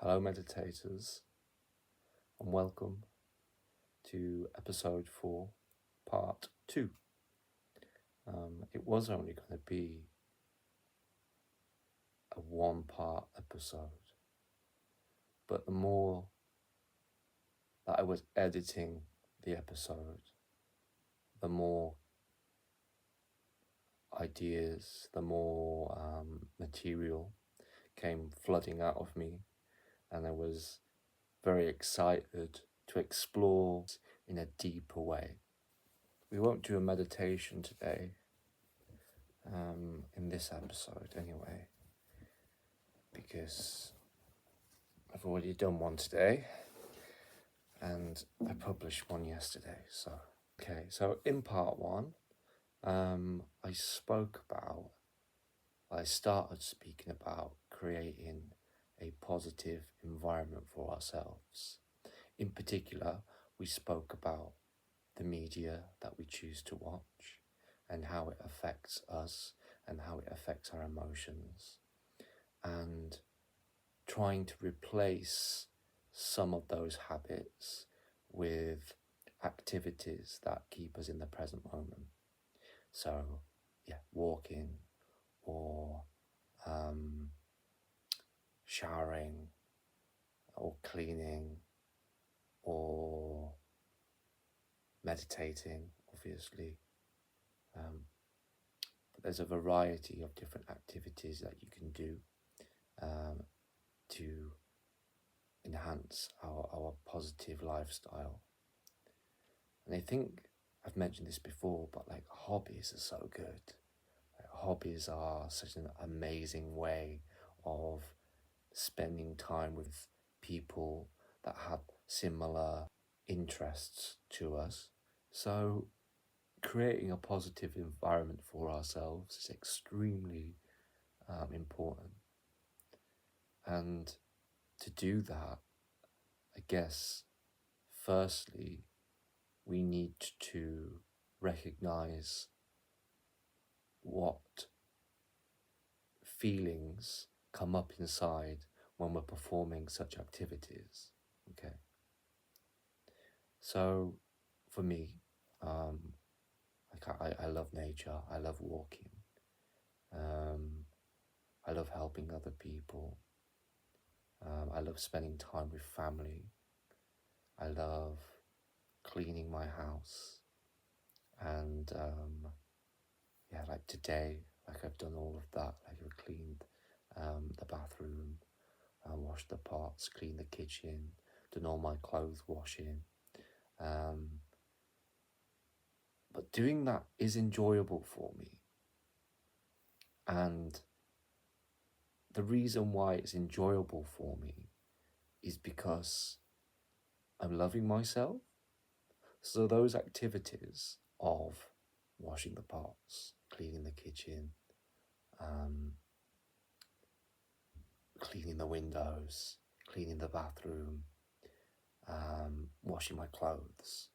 Hello, meditators, and welcome to episode 4, part 2. It was only going to be a one-part episode, but the more that I was editing the episode, the more ideas, the more material came flooding out of me, and I was very excited to explore in a deeper way. We won't do a meditation today, in this episode anyway, because I've already done one today and I published one yesterday. So in part 1, I started speaking about creating a positive environment for ourselves. In particular, we spoke about the media that we choose to watch and how it affects us and how it affects our emotions, and trying to replace some of those habits with activities that keep us in the present moment. So, walking or showering or cleaning or meditating, obviously. But there's a variety of different activities that you can do to enhance our positive lifestyle. And I think I've mentioned this before, but hobbies are so good. Hobbies are such an amazing way of spending time with people that have similar interests to us. So creating a positive environment for ourselves is extremely important. And to do that, I guess, firstly, we need to recognize what feelings come up inside when we're performing such activities. Okay. So for me, I love nature. I love walking. I love helping other people. I love spending time with family. I love cleaning my house. And like today, I've done all of that. I've cleaned the bathroom, washed the pots, cleaned the kitchen, done all my clothes washing. But doing that is enjoyable for me. And the reason why it's enjoyable for me is because I'm loving myself. So those activities of washing the pots, cleaning the kitchen, cleaning the windows, cleaning the bathroom, washing my clothes,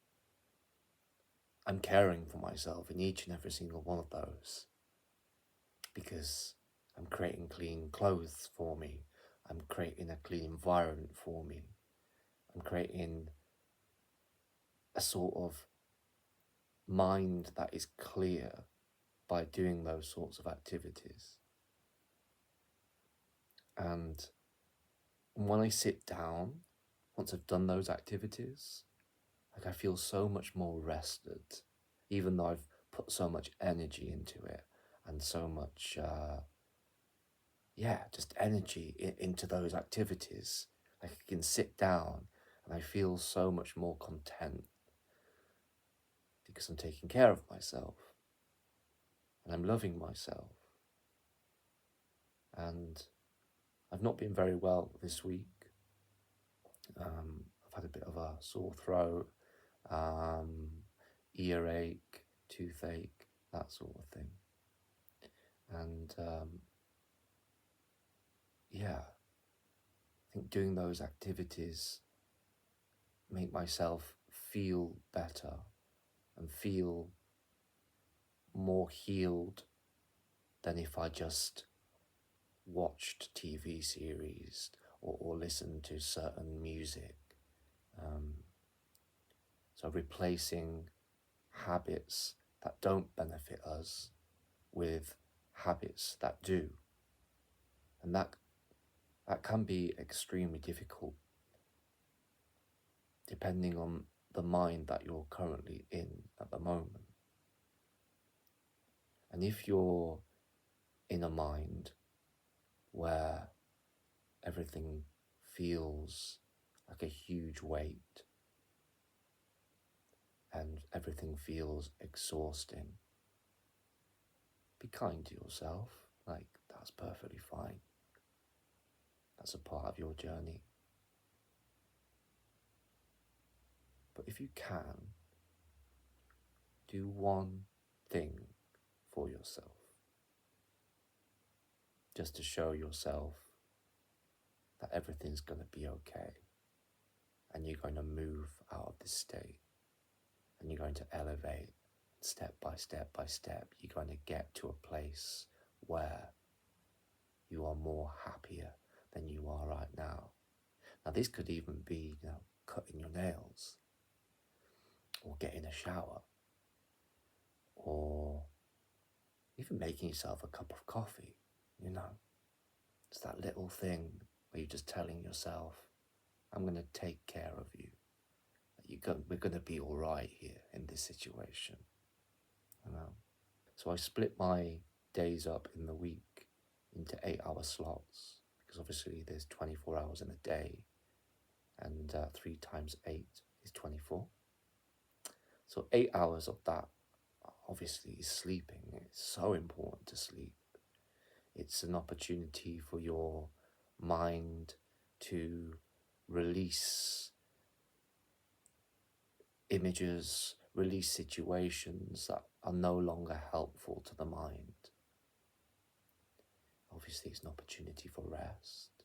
I'm caring for myself in each and every single one of those, because I'm creating clean clothes for me. I'm creating a clean environment for me. I'm creating a sort of mind that is clear by doing those sorts of activities. And when I sit down, once I've done those activities, I feel so much more rested, even though I've put so much energy into it and so much, just energy into those activities. I can sit down and I feel so much more content because I'm taking care of myself and I'm loving myself. And I've not been very well this week. I've had a bit of a sore throat, earache, toothache, that sort of thing. And I think doing those activities make myself feel better and feel more healed than if I just watched TV series or listen to certain music. So replacing habits that don't benefit us with habits that do. And that can be extremely difficult depending on the mind that you're currently in at the moment. And if you're in a mind where everything feels like a huge weight and everything feels exhausting, be kind to yourself. Like, that's perfectly fine. That's a part of your journey. But if you can, do one thing for yourself, just to show yourself that everything's going to be okay, and you're going to move out of this state, and you're going to elevate step by step by step. You're going to get to a place where you are more happier than you are right now. Now, this could even be, cutting your nails, or getting a shower, or even making yourself a cup of coffee. It's that little thing where you're just telling yourself, I'm going to take care of you. We're going to be all right here in this situation. So I split my days up in the week into 8-hour slots, because obviously there's 24 hours in a day, and 3 times 8 is 24. So 8 hours of that obviously is sleeping. It's so important to sleep. It's an opportunity for your mind to release images, release situations that are no longer helpful to the mind. Obviously, it's an opportunity for rest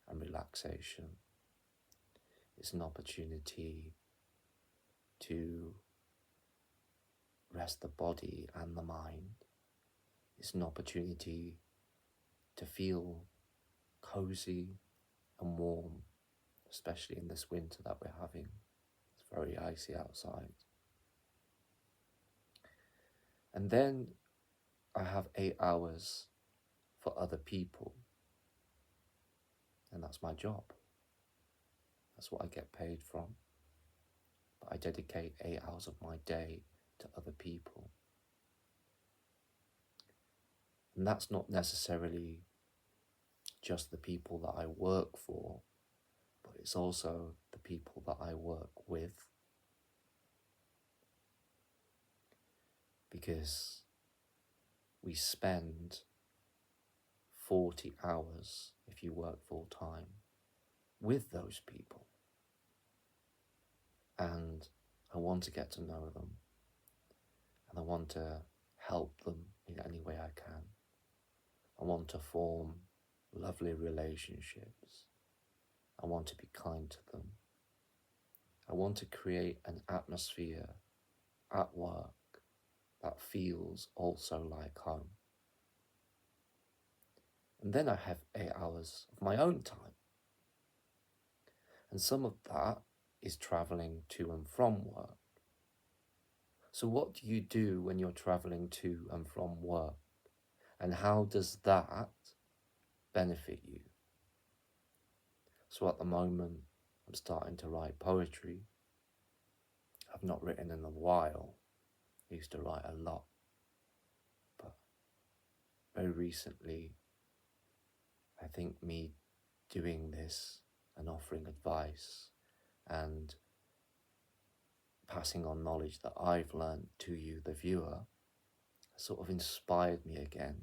and relaxation. It's an opportunity to rest the body and the mind. It's an opportunity to feel cozy and warm, especially in this winter that we're having. It's very icy outside. And then I have 8 hours for other people, and that's my job. That's what I get paid from. But I dedicate 8 hours of my day to other people. And that's not necessarily just the people that I work for, but it's also the people that I work with. Because we spend 40 hours, if you work full time, with those people. And I want to get to know them, and I want to help them in any way I can. I want to form lovely relationships. I want to be kind to them. I want to create an atmosphere at work that feels also like home. And then I have 8 hours of my own time. And some of that is traveling to and from work. So what do you do when you're traveling to and from work? And how does that benefit you? So at the moment, I'm starting to write poetry. I've not written in a while. I used to write a lot. But very recently, I think me doing this and offering advice and passing on knowledge that I've learned to you, the viewer, sort of inspired me again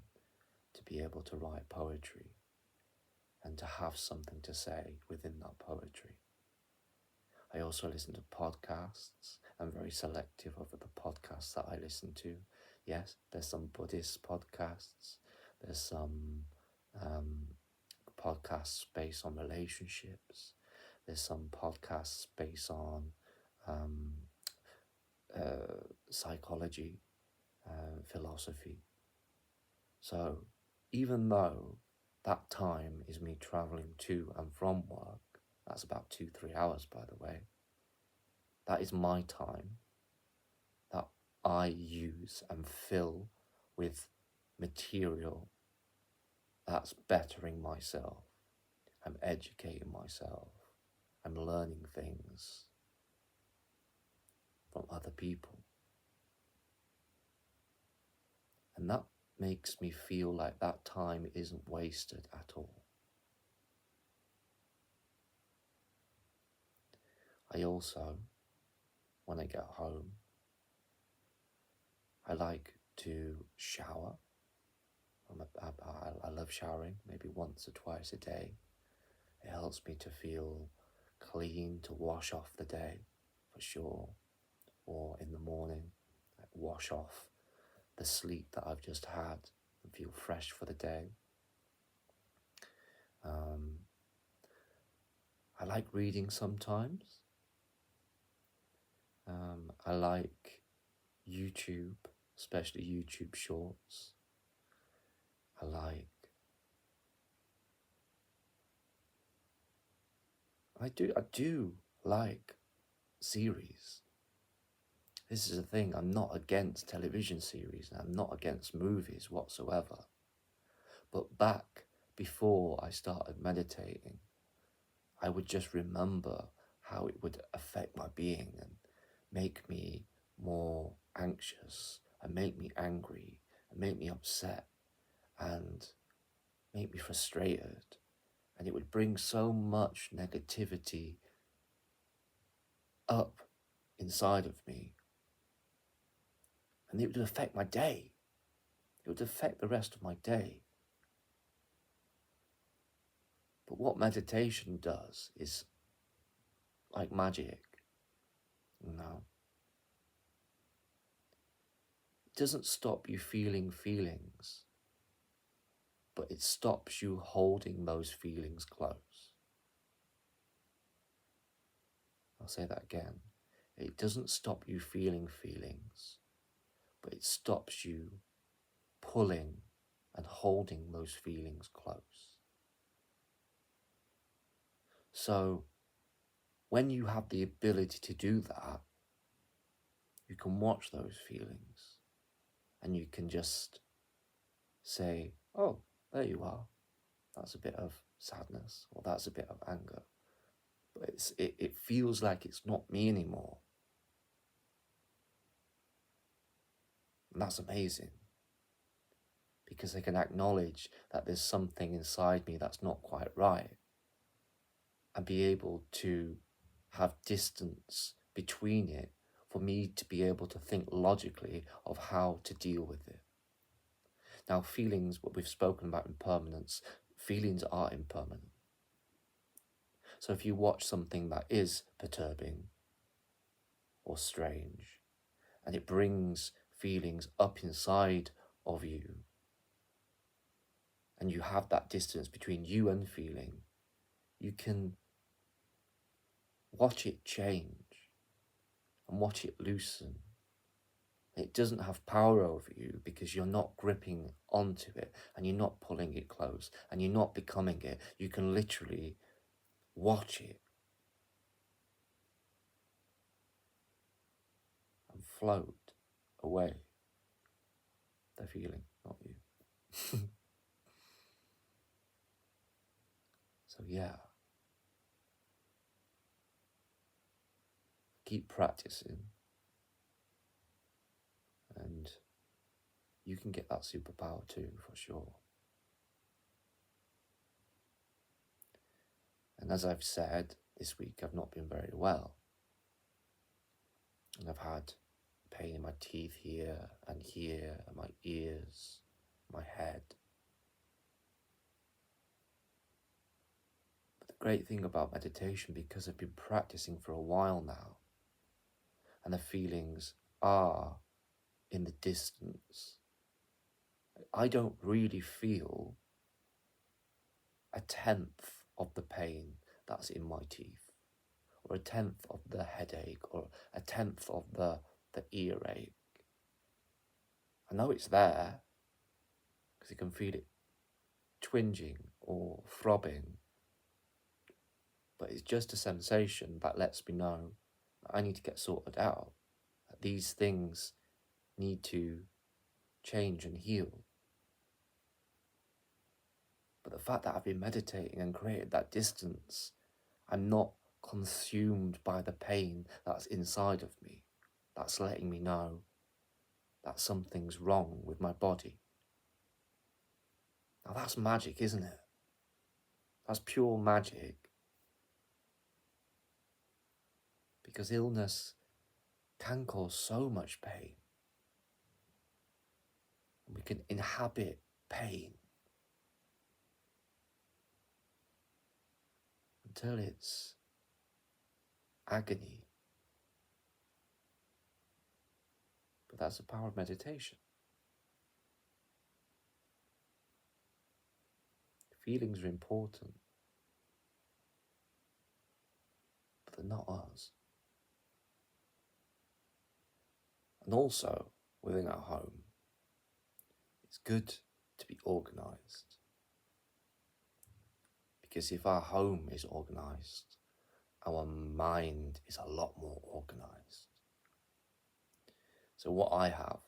to be able to write poetry and to have something to say within that poetry. I also listen to podcasts. I'm very selective over the podcasts that I listen to. Yes, there's some Buddhist podcasts. There's some podcasts based on relationships. There's some podcasts based on psychology, philosophy. So even though that time is me travelling to and from work. That's about 2-3 hours, by the way. That is my time that I use and fill with material that's bettering myself. I'm educating myself. I'm learning things from other people. And that makes me feel like that time isn't wasted at all. I also, when I get home, I like to shower. I love showering, maybe once or twice a day. It helps me to feel clean, to wash off the day, for sure. Or in the morning, like wash off the sleep that I've just had and feel fresh for the day. I like reading sometimes. I like YouTube, especially YouTube Shorts. I do like series. This is the thing, I'm not against television series, and I'm not against movies whatsoever. But back before I started meditating, I would just remember how it would affect my being and make me more anxious and make me angry and make me upset and make me frustrated. And it would bring so much negativity up inside of me. And it would affect my day. It would affect the rest of my day. But what meditation does is like magic, you know. It doesn't stop you feeling feelings, but it stops you holding those feelings close. I'll say that again. It doesn't stop you feeling feelings, but it stops you pulling and holding those feelings close. So when you have the ability to do that, you can watch those feelings and you can just say, oh, there you are. That's a bit of sadness, or that's a bit of anger. But it feels like it's not me anymore. And that's amazing. Because I can acknowledge that there's something inside me that's not quite right. And be able to have distance between it for me to be able to think logically of how to deal with it. Now, feelings, what we've spoken about impermanence, feelings are impermanent. So if you watch something that is perturbing or strange, and it brings feelings up inside of you, and you have that distance between you and feeling, you can watch it change and watch it loosen. It doesn't have power over you because you're not gripping onto it and you're not pulling it close and you're not becoming it. You can literally watch it and float away. The feeling, not you. So yeah, keep practicing and you can get that superpower too, for sure. And as I've said, this week I've not been very well. And I've had pain in my teeth here, and my ears, my head. But the great thing about meditation, because I've been practicing for a while now, and the feelings are in the distance, I don't really feel a tenth of the pain that's in my teeth, or a tenth of the headache, or a tenth of the earache. I know it's there because you can feel it twinging or throbbing, but it's just a sensation that lets me know that I need to get sorted out, that these things need to change and heal. But the fact that I've been meditating and created that distance, I'm not consumed by the pain that's inside of me, that's letting me know that something's wrong with my body. Now that's magic, isn't it? That's pure magic. Because illness can cause so much pain. We can inhabit pain until it's agony. But that's the power of meditation. Feelings are important, but they're not us. And also, within our home, it's good to be organised. Because if our home is organised, our mind is a lot more organised. So what I have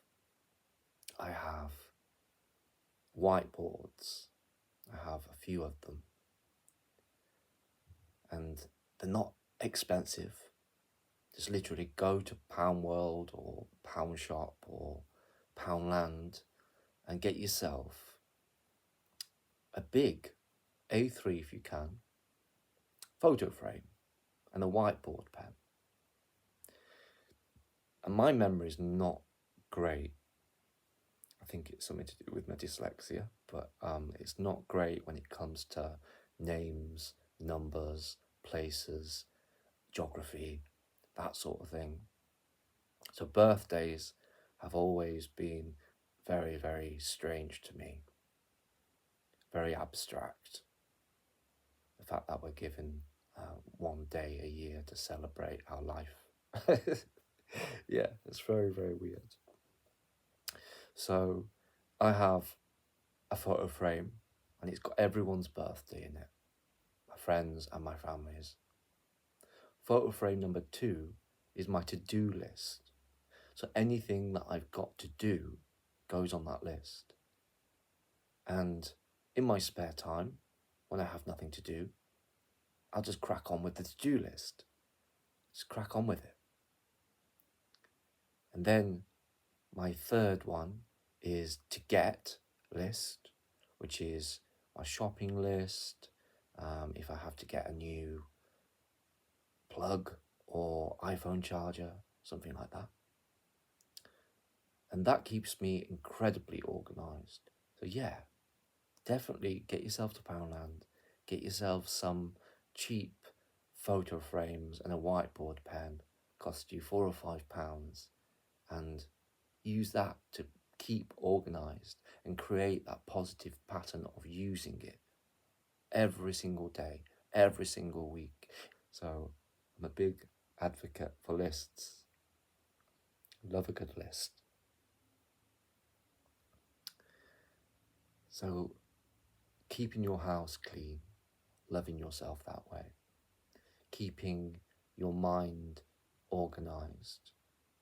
whiteboards. I have a few of them. And they're not expensive. Just literally go to Pound World or Pound Shop or Poundland and get yourself a big A3 if you can, photo frame and a whiteboard pen. And my memory is not great. I think it's something to do with my dyslexia, but it's not great when it comes to names, numbers, places, geography, that sort of thing. So birthdays have always been very, very strange to me, very abstract. The fact that we're given one day a year to celebrate our life. Yeah, it's very, very weird. So I have a photo frame and it's got everyone's birthday in it, my friends and my family's. Photo frame number 2 is my to-do list. So anything that I've got to do goes on that list. And in my spare time, when I have nothing to do, I'll just crack on with the to-do list. Just crack on with it. And then my third one is to get list, which is my shopping list. If I have to get a new plug or iPhone charger, something like that. And that keeps me incredibly organised. So yeah, definitely get yourself to Poundland, get yourself some cheap photo frames and a whiteboard pen, cost you £4 or £5, and use that to keep organised and create that positive pattern of using it every single day, every single week. So I'm a big advocate for lists. Love a good list. So keeping your house clean, loving yourself that way, keeping your mind organised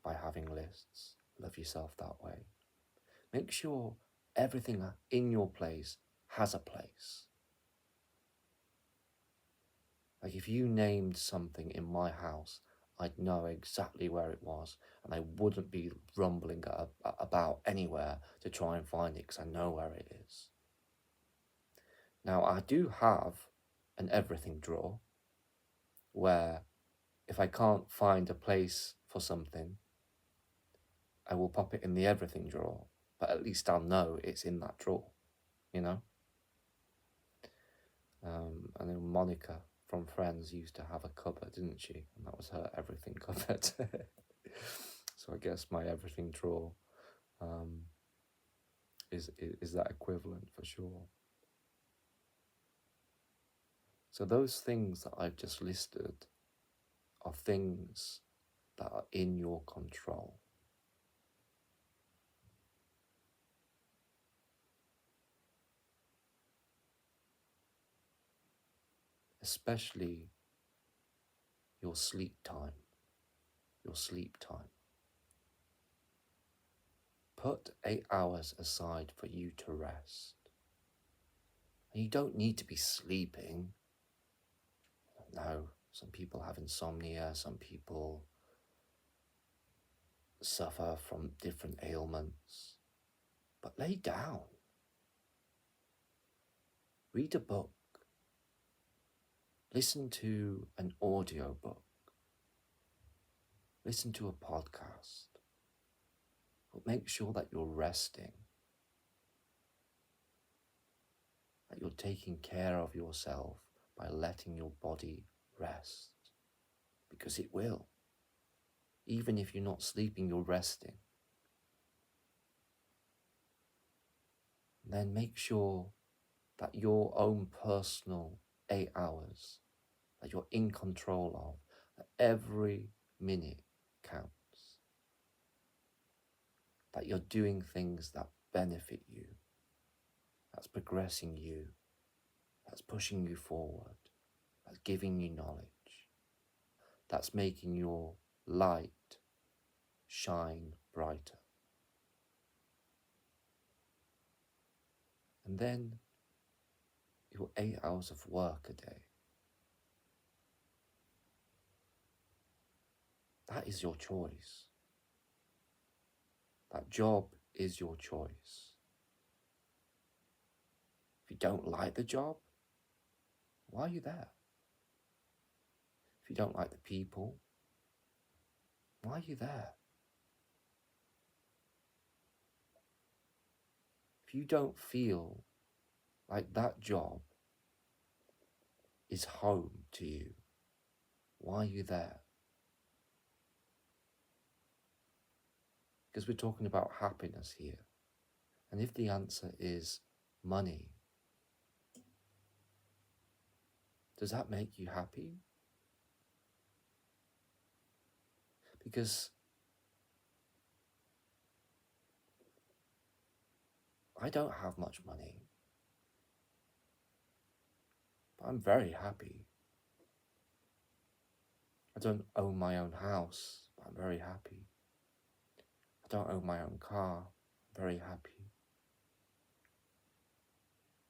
by having lists, love yourself that way. Make sure everything in your place has a place. Like if you named something in my house, I'd know exactly where it was and I wouldn't be rumbling about anywhere to try and find it because I know where it is. Now I do have an everything drawer where if I can't find a place for something, I will pop it in the everything drawer, but at least I'll know it's in that drawer, you know? I know Monica from Friends used to have a cupboard, didn't she? And that was her everything cupboard. So I guess my everything drawer is that equivalent for sure. So those things that I've just listed are things that are in your control. especially your sleep time. Your sleep time. Put 8 hours aside for you to rest. And you don't need to be sleeping. No, some people have insomnia, some people suffer from different ailments. But lay down. Read a book. Listen to an audio book. Listen to a podcast. But make sure that you're resting. That you're taking care of yourself by letting your body rest. Because it will. Even if you're not sleeping, you're resting. Then make sure that your own personal 8 hours that you're in control of, that every minute counts. That you're doing things that benefit you, that's progressing you, that's pushing you forward, that's giving you knowledge, that's making your light shine brighter. And then your 8 hours of work a day. That is your choice. That job is your choice. If you don't like the job, why are you there? If you don't like the people, why are you there? If you don't feel like that job is home to you, why are you there? Because we're talking about happiness here. And if the answer is money, does that make you happy? Because I don't have much money, but I'm very happy. I don't own my own house, but I'm very happy. I don't own my own car, I'm very happy.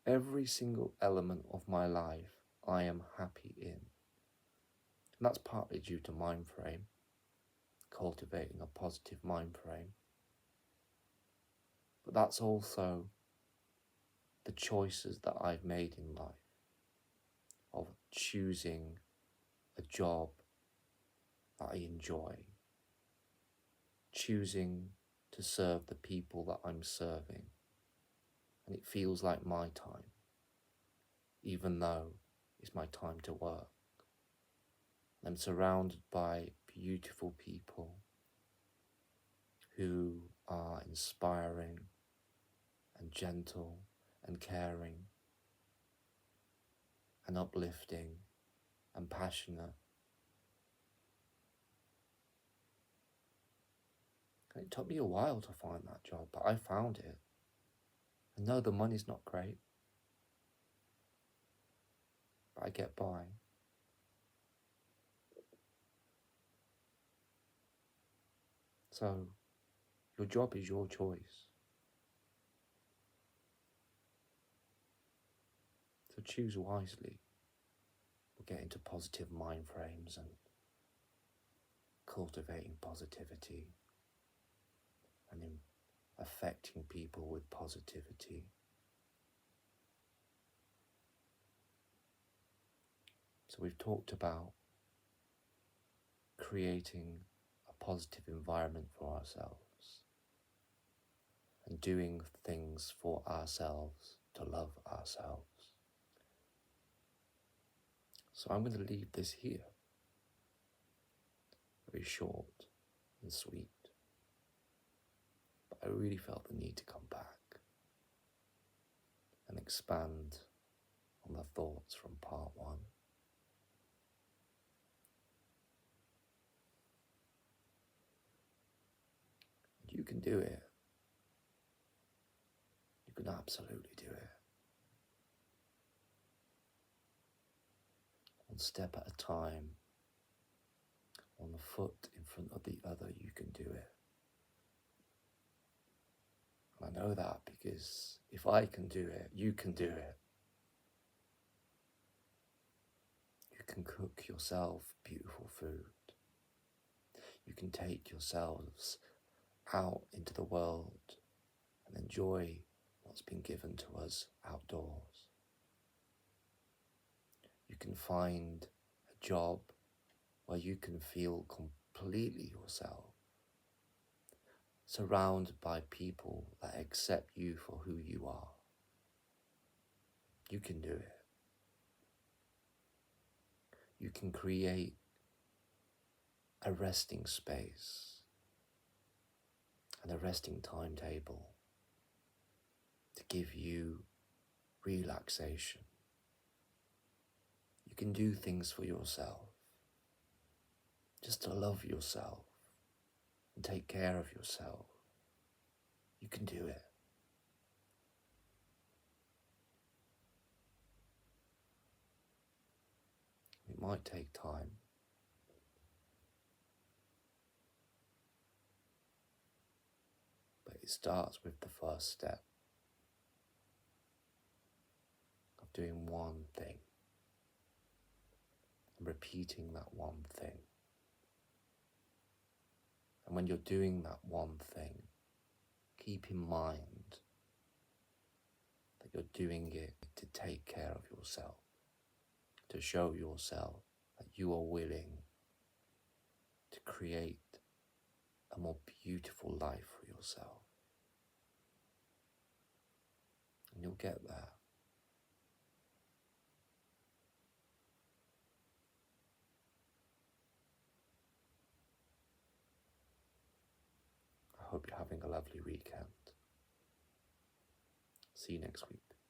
Every single element of my life I am happy in. And that's partly due to mind frame, cultivating a positive mind frame. But that's also the choices that I've made in life, of choosing a job that I enjoy, choosing to serve the people that I'm serving, and it feels like my time, even though it's my time to work. I'm surrounded by beautiful people who are inspiring and gentle and caring and uplifting and passionate. And it took me a while to find that job, but I found it. And no, the money's not great, but I get by. So, your job is your choice. So choose wisely. We'll get into positive mind frames and cultivating positivity and in affecting people with positivity. So we've talked about creating a positive environment for ourselves and doing things for ourselves to love ourselves. So I'm going to leave this here. Very short and sweet. But I really felt the need to come back and expand on the thoughts from part 1. You can do it. You can absolutely do it. one step at a time, one foot in front of the other, you can do it. And I know that because if I can do it, you can do it. You can cook yourself beautiful food. You can take yourselves out into the world and enjoy what's been given to us outdoors. You can find a job where you can feel completely yourself, surrounded by people that accept you for who you are. You can do it. You can create a resting space and a resting timetable to give you relaxation. You can do things for yourself, just to love yourself and take care of yourself. You can do it. It might take time, but it starts with the first step of doing one thing and repeating that one thing. And when you're doing that one thing, keep in mind that you're doing it to take care of yourself, to show yourself that you are willing to create a more beautiful life for yourself. And you'll get there. I hope you're having a lovely weekend. See you next week.